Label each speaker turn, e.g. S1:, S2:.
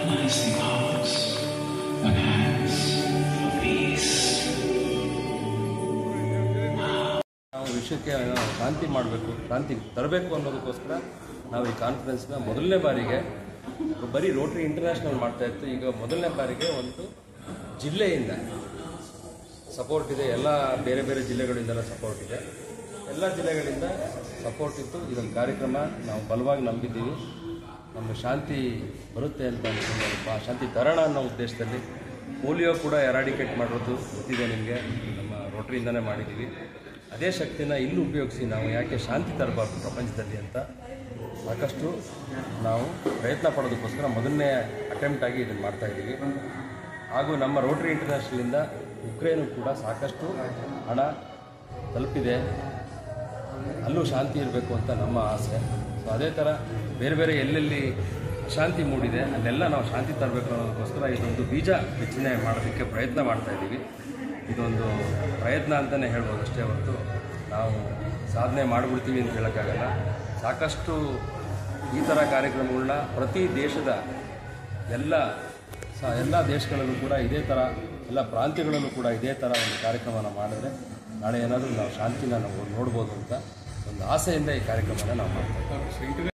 S1: galvanizing hearts and hands for peace.
S2: ನಾವು ವಿಷಯಕ್ಕೆ ಕ್ರಾಂತಿ ಮಾಡಬೇಕು, ಕ್ರಾಂತಿ ತರಬೇಕು ಅನ್ನೋದಕ್ಕೋಸ್ಕರ ನಾವು ಈ ಕಾನ್ಫರೆನ್ಸ್ನ ಮೊದಲನೇ ಬಾರಿಗೆ ಬರೀ ರೋಟರಿ ಇಂಟರ್ನ್ಯಾಷನಲ್ ಮಾಡ್ತಾಯಿತ್ತು. ಈಗ ಮೊದಲನೇ ಬಾರಿಗೆ ಒಂದು ಜಿಲ್ಲೆಯಿಂದ ಸಪೋರ್ಟ್ ಇದೆ, ಎಲ್ಲ ಬೇರೆ ಬೇರೆ ಜಿಲ್ಲೆಗಳಿಂದಲೂ ಸಪೋರ್ಟ್ ಇದೆ, ಎಲ್ಲ ಜಿಲ್ಲೆಗಳಿಂದ ಸಪೋರ್ಟ್ ಇತ್ತು. ಇದೊಂದು ಕಾರ್ಯಕ್ರಮ ನಾವು ಬಲವಾಗಿ ನಂಬಿದ್ದೀವಿ. ನಮ್ಮ ಶಾಂತಿ ಬರುತ್ತೆ ಅಂತ ಅನ್ಕೊಂಡು ಶಾಂತಿ ತರೋಣ ಅನ್ನೋ ಉದ್ದೇಶದಲ್ಲಿ ಪೋಲಿಯೋ ಕೂಡ ಎರಾಡಿಕೇಟ್ ಮಾಡೋದು ಗೊತ್ತಿದೆ ನಿಮಗೆ, ನಮ್ಮ ರೋಟರಿಯಿಂದನೇ ಮಾಡಿದ್ದೀವಿ. ಅದೇ ಶಕ್ತಿನ ಇಲ್ಲೂ ಉಪಯೋಗಿಸಿ ನಾವು ಯಾಕೆ ಶಾಂತಿ ತರಬಾರ್ದು ಪ್ರಪಂಚದಲ್ಲಿ ಅಂತ ಸಾಕಷ್ಟು ನಾವು ಪ್ರಯತ್ನ ಪಡೋದಕ್ಕೋಸ್ಕರ ಮೊದಲನೇ ಅಟೆಂಪ್ಟ್ ಆಗಿ ಇದನ್ನು ಮಾಡ್ತಾಯಿದ್ದೀವಿ. ಹಾಗೂ ನಮ್ಮ ರೋಟರಿ ಇಂಟರ್ನ್ಯಾಷನಲಿಂದ ಉಕ್ರೇನು ಕೂಡ ಸಾಕಷ್ಟು ಹಣ ತಲುಪಿದೆ, ಅಲ್ಲೂ ಶಾಂತಿ ಇರಬೇಕು ಅಂತ ನಮ್ಮ ಆಸೆ. ಸೊ ಅದೇ ಥರ ಬೇರೆ ಬೇರೆ ಎಲ್ಲೆಲ್ಲಿ ಅಶಾಂತಿ ಮೂಡಿದೆ ಅಲ್ಲೆಲ್ಲ ನಾವು ಶಾಂತಿ ತರಬೇಕು ಅನ್ನೋದಕ್ಕೋಸ್ಕರ ಇದೊಂದು ಬೀಜ ಬಿತ್ತನೆ ಮಾಡೋದಕ್ಕೆ ಪ್ರಯತ್ನ ಮಾಡ್ತಾಯಿದ್ದೀವಿ. ಇದೊಂದು ಪ್ರಯತ್ನ ಅಂತಲೇ ಹೇಳ್ಬೋದು ಅಷ್ಟೇ ಹೊರತು ನಾವು ಸಾಧನೆ ಮಾಡಿಬಿಡ್ತೀವಿ ಅಂತ ಹೇಳೋಕ್ಕಾಗಲ್ಲ. ಸಾಕಷ್ಟು ಈ ಥರ ಕಾರ್ಯಕ್ರಮಗಳನ್ನ ಪ್ರತಿ ದೇಶದ ಎಲ್ಲ ದೇಶಗಳಲ್ಲೂ ಕೂಡ ಇದೇ ಥರ, ಎಲ್ಲ ಪ್ರಾಂತ್ಯಗಳಲ್ಲೂ ಕೂಡ ಇದೇ ಥರ ಒಂದು ಕಾರ್ಯಕ್ರಮನ ಮಾಡಿದ್ರೆ ನಾಳೆ ಏನಾದರೂ ನಾವು ಶಾಂತಿನ ನಾವು ನೋಡ್ಬೋದು ಅಂತ ಒಂದು ಆಸೆಯಿಂದ ಈ ಕಾರ್ಯಕ್ರಮನ ನಾವು ಮಾಡ್ತಾ ಇದ್ದೀವಿ.